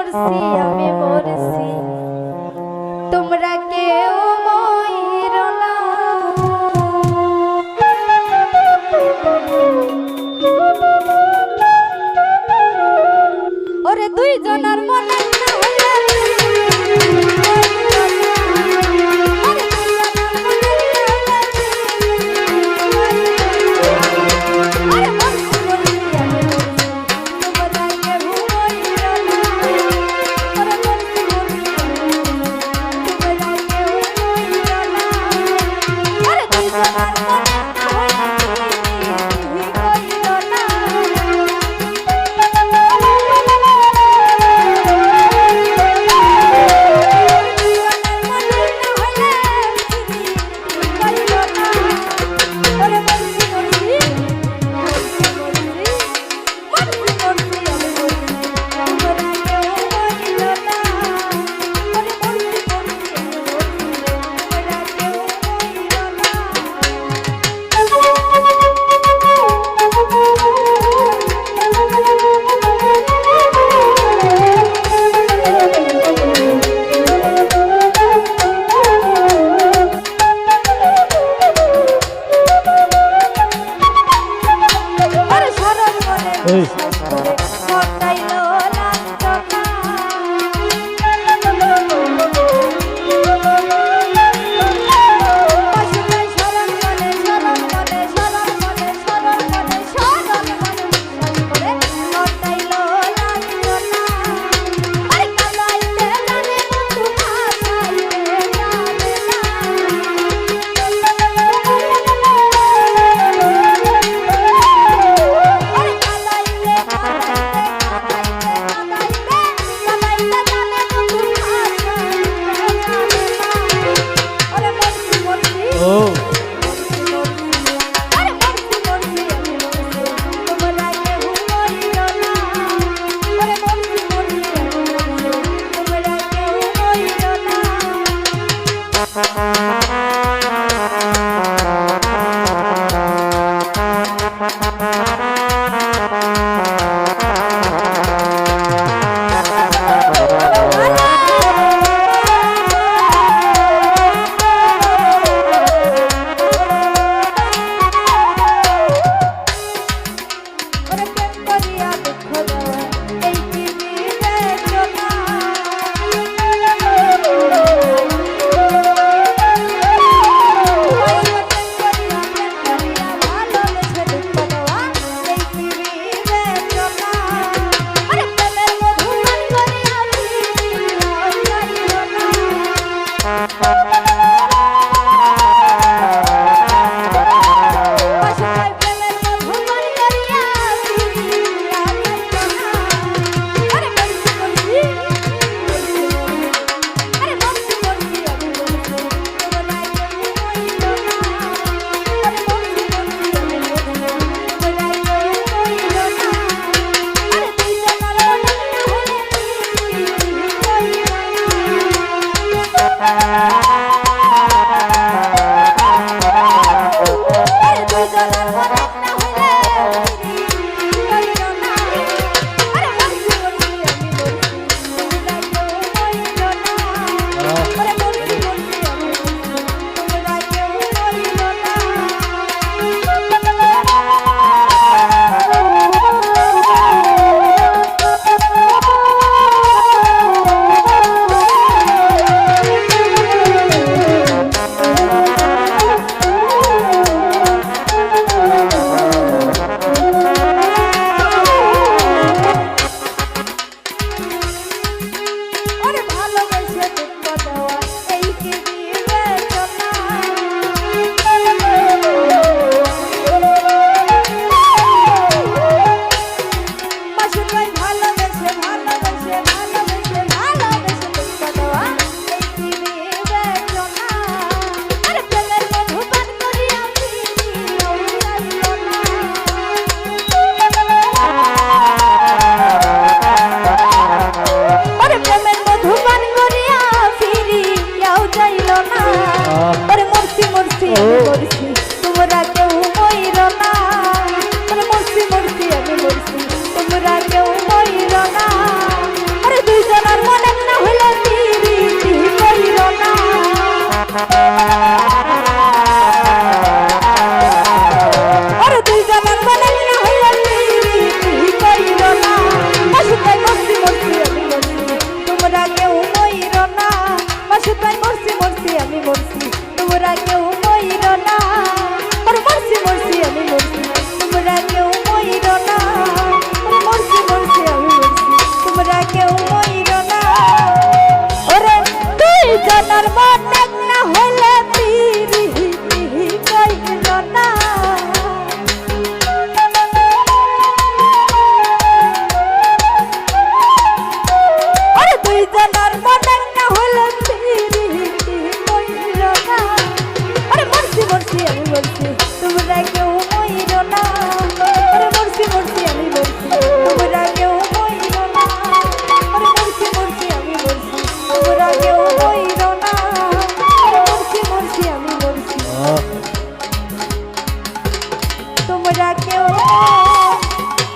মরছি আমি মরছি তোমরা কেউ মইরো না ওরে দুই জনার মনে না হইলে জনের মনে না হইলে পিরিতি কইরো না মাসুদাই মরছি মরছি আমি মরছি তোমরা কেউ মইরো না মাসুদাই মরছি মরছি আমি মরছি তোমরা কেউ মইরো না ওরে মরছি মরছি আমি মরছি তোমরা কেউ মইরো না ওরে মরছি মরছি আমি মরছি তোমরা কেউ মইরো না ওরে তুই জনের মনে না হইলে পিরিতি কইরো না ওরে তুই জনের মনে না হইলে পিরিতি কইরো না ওরে মরছি মরছি আমি মরছি তোমরা কেউ মইরো না ওরে মরছি মরছি আমি মরছি তোমরা কেউ মইরো না ওরে মরছি মরছি আমি মরছি তোমরা কেউ মইরো না ওরে মরছি মরছি আমি মরছি তোমরা কেউ